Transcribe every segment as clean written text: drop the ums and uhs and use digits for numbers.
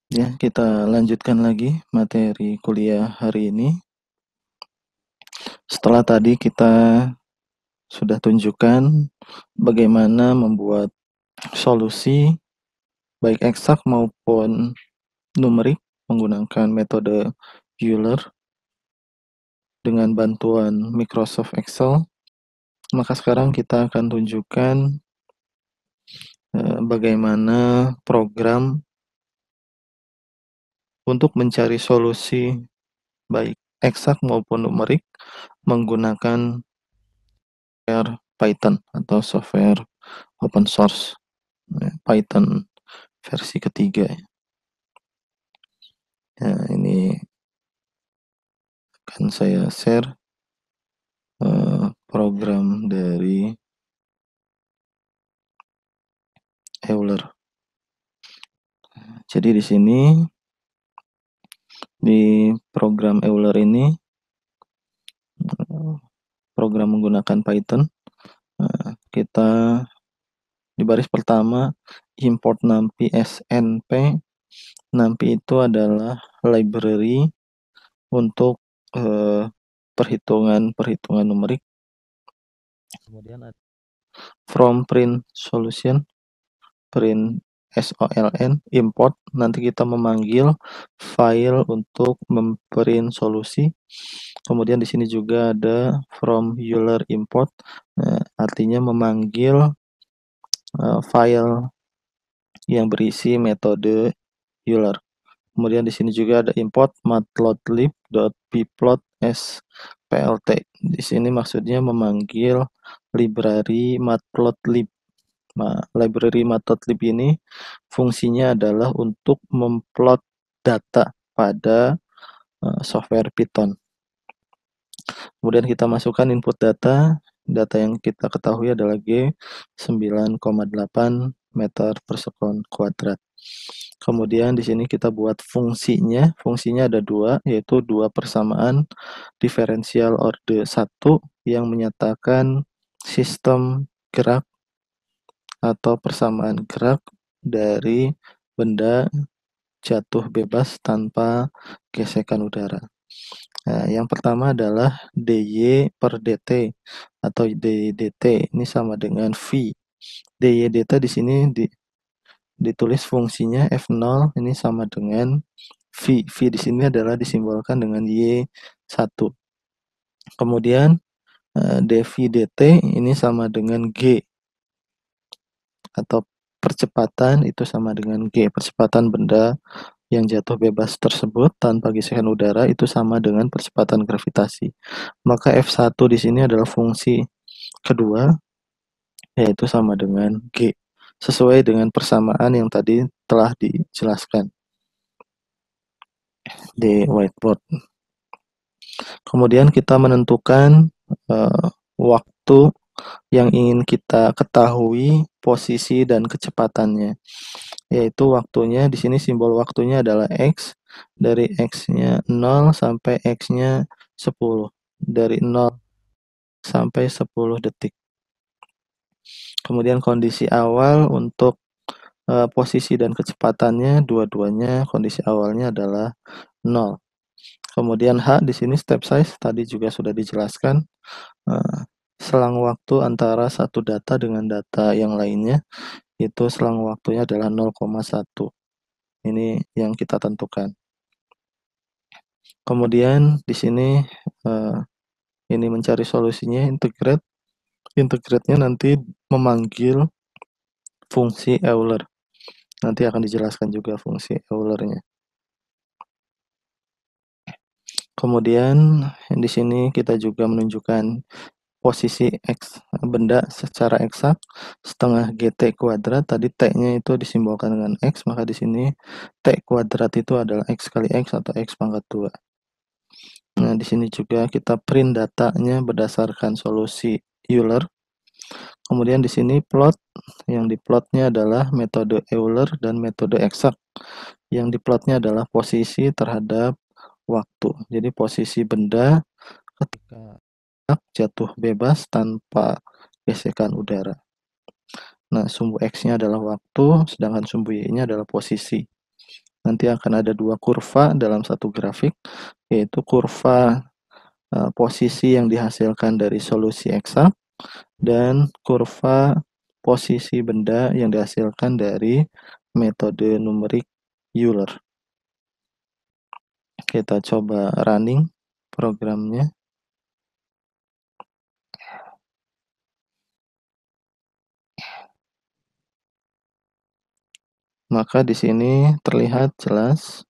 Ya, kita lanjutkan lagi materi kuliah hari ini. Setelah tadi kita sudah tunjukkan bagaimana membuat solusi baik eksak maupun numerik menggunakan metode Euler dengan bantuan Microsoft Excel. Maka sekarang kita akan tunjukkan bagaimana program untuk mencari solusi baik eksak maupun numerik menggunakan software Python atau software open source Python versi ketiga. Nah, ini akan saya share program dari Euler. Jadi di sini di program Euler ini program menggunakan Python. Kita di baris pertama import numpy snp. Numpy itu adalah library untuk perhitungan numerik. Kemudian ada from print solution, print SOLN, import, nanti kita memanggil file untuk memprint solusi. Kemudian di sini juga ada from Euler import, artinya memanggil file yang berisi metode Euler. Kemudian di sini juga ada import matplotlib.pplot_splt. Di sini maksudnya memanggil library matplotlib. Nah, library matplotlib ini fungsinya adalah untuk memplot data pada software Python. Kemudian kita masukkan input data. Data yang kita ketahui adalah G 9,8 meter per sekon kuadrat. Kemudian di sini kita buat fungsinya. Fungsinya ada dua, yaitu dua persamaan diferensial orde 1 yang menyatakan sistem gerak atau persamaan gerak dari benda jatuh bebas tanpa gesekan udara. Nah, yang pertama adalah dy per dt atau dt ini sama dengan v. dy dt di sini ditulis fungsinya f0 ini sama dengan v. V di sini adalah disimbolkan dengan y1. Kemudian dv dt ini sama dengan g atau percepatan itu sama dengan g. Percepatan benda yang jatuh bebas tersebut tanpa gesekan udara itu sama dengan percepatan gravitasi. Maka F1 di sini adalah fungsi kedua, yaitu sama dengan G, sesuai dengan persamaan yang tadi telah dijelaskan di whiteboard. Kemudian kita menentukan waktu yang ingin kita ketahui posisi dan kecepatannya, yaitu waktunya di sini simbol waktunya adalah X, dari X-nya 0 sampai X-nya 10, dari 0 sampai 10 detik. Kemudian kondisi awal untuk posisi dan kecepatannya, dua-duanya kondisi awalnya adalah 0. Kemudian H di sini step size tadi juga sudah dijelaskan, selang waktu antara satu data dengan data yang lainnya itu selang waktunya adalah 0,1. Ini yang kita tentukan. Kemudian di sini ini mencari solusinya integrate. Integrate-nya nanti memanggil fungsi Euler. Nanti akan dijelaskan juga fungsi Euler-nya. Kemudian di sini kita juga menunjukkan posisi X benda secara eksak setengah GT kuadrat. Tadi T-nya itu disimbolkan dengan X, maka di sini T kuadrat itu adalah X kali X atau X pangkat 2. Nah, di sini juga kita print datanya berdasarkan solusi Euler. Kemudian di sini plot, yang diplotnya adalah metode Euler dan metode eksak. Yang diplotnya adalah posisi terhadap waktu. Jadi posisi benda ketika jatuh bebas tanpa gesekan udara. Nah, sumbu X-nya adalah waktu, sedangkan sumbu Y-nya adalah posisi. nanti akan ada dua kurva dalam satu grafik, yaitu kurva posisi yang dihasilkan dari solusi eksak dan kurva posisi benda yang dihasilkan dari metode numerik Euler. Kita coba running programnya. Maka di sini terlihat jelas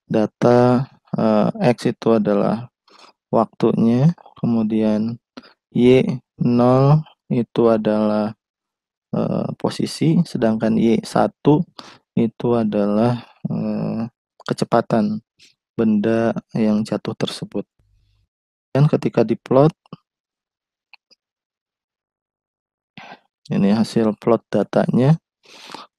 data X itu adalah waktunya, kemudian Y0 itu adalah posisi, sedangkan Y1 itu adalah kecepatan benda yang jatuh tersebut. Dan ketika diplot, ini hasil plot datanya.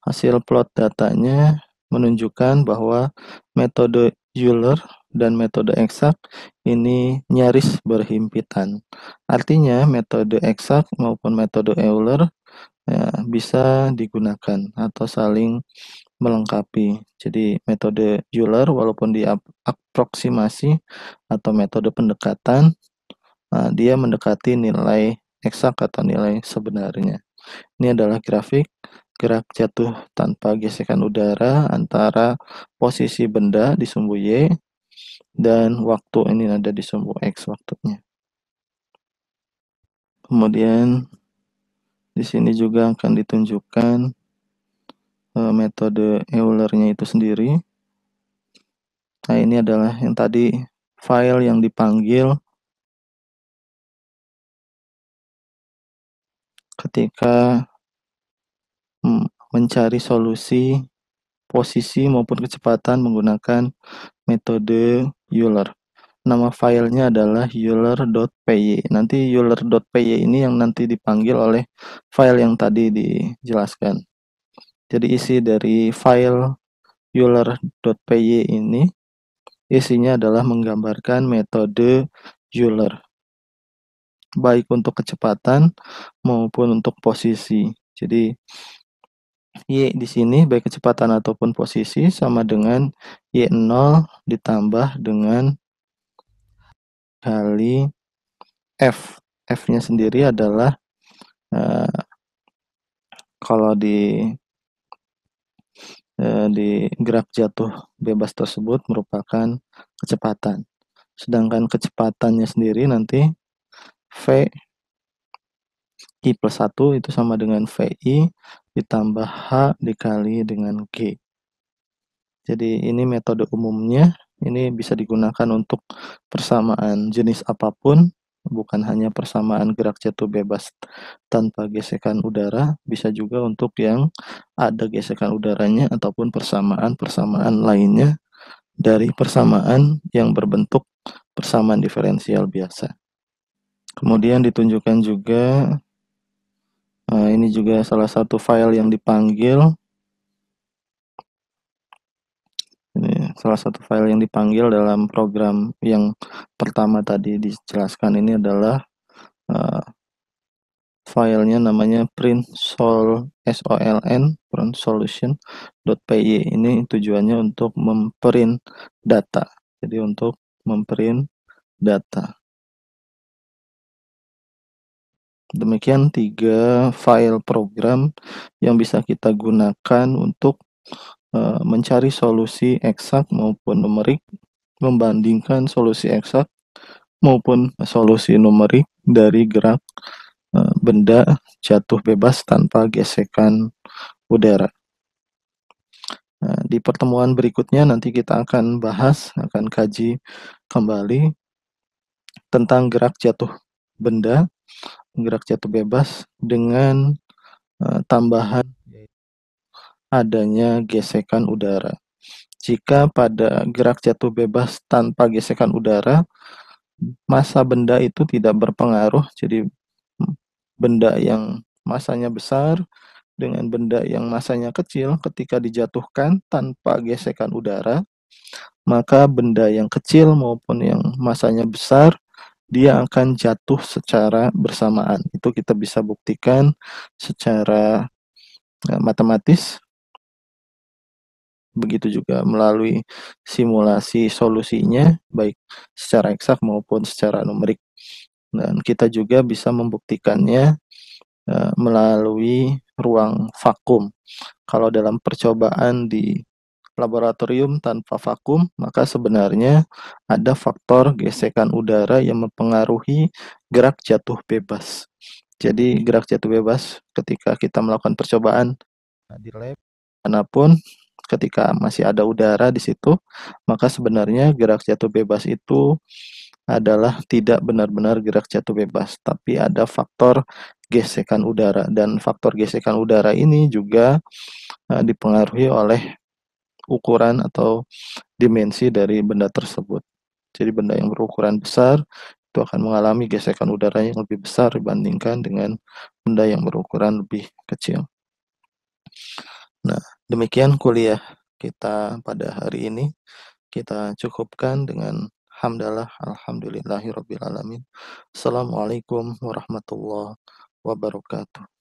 Hasil plot datanya menunjukkan bahwa metode Euler dan metode eksak ini nyaris berhimpitan. Artinya metode eksak maupun metode Euler bisa digunakan atau saling melengkapi. Jadi metode Euler walaupun dia aproksimasi atau metode pendekatan, dia mendekati nilai eksak atau nilai sebenarnya. Ini adalah grafik gerak jatuh tanpa gesekan udara antara posisi benda di sumbu Y dan waktu ini ada di sumbu X waktunya. Kemudian di sini juga akan ditunjukkan metode Euler-nya itu sendiri. Nah, ini adalah yang tadi file yang dipanggil ketika mencari solusi posisi maupun kecepatan menggunakan metode Euler. Nama filenya adalah euler.py. Nanti euler.py ini yang nanti dipanggil oleh file yang tadi dijelaskan. Jadi isi dari file euler.py ini isinya adalah menggambarkan metode Euler, baik untuk kecepatan maupun untuk posisi. Jadi Y di sini baik kecepatan ataupun posisi sama dengan Y0 ditambah dengan kali F. F-nya sendiri adalah kalau di gerak jatuh bebas tersebut merupakan kecepatan. Sedangkan kecepatannya sendiri nanti V I plus 1 itu sama dengan VI ditambah H dikali dengan G. Jadi ini metode umumnya, ini bisa digunakan untuk persamaan jenis apapun, bukan hanya persamaan gerak jatuh bebas tanpa gesekan udara, bisa juga untuk yang ada gesekan udaranya ataupun persamaan-persamaan lainnya dari persamaan yang berbentuk persamaan diferensial biasa. Kemudian ditunjukkan juga, ini juga salah satu file yang dipanggil. Ini salah satu file yang dipanggil dalam program yang pertama tadi dijelaskan ini adalah filenya namanya print solution.py. Ini tujuannya untuk memprint data. Jadi untuk memprint data. Demikian 3 file program yang bisa kita gunakan untuk mencari solusi eksak maupun numerik, membandingkan solusi eksak maupun solusi numerik dari gerak benda jatuh bebas tanpa gesekan udara. Di pertemuan berikutnya nanti kita akan bahas, akan kaji kembali tentang gerak jatuh benda, gerak jatuh bebas dengan tambahan adanya gesekan udara. Jika pada gerak jatuh bebas tanpa gesekan udara, massa benda itu tidak berpengaruh, jadi benda yang massanya besar dengan benda yang massanya kecil ketika dijatuhkan tanpa gesekan udara, maka benda yang kecil maupun yang massanya besar dia akan jatuh secara bersamaan. Itu kita bisa buktikan secara matematis begitu juga melalui simulasi solusinya, baik secara eksak maupun secara numerik. Dan kita juga bisa membuktikannya melalui ruang vakum. Kalau dalam percobaan di laboratorium tanpa vakum, maka sebenarnya ada faktor gesekan udara yang mempengaruhi gerak jatuh bebas. Jadi gerak jatuh bebas ketika kita melakukan percobaan di lab manapun, ketika masih ada udara di situ, maka sebenarnya gerak jatuh bebas itu adalah tidak benar-benar gerak jatuh bebas, tapi ada faktor gesekan udara, dan faktor gesekan udara ini juga dipengaruhi oleh ukuran atau dimensi dari benda tersebut. Jadi benda yang berukuran besar itu akan mengalami gesekan udara yang lebih besar dibandingkan dengan benda yang berukuran lebih kecil. Nah, demikian kuliah kita pada hari ini. Kita cukupkan dengan hamdalah alhamdulillahirabbil alamin. Assalamualaikum warahmatullahi wabarakatuh.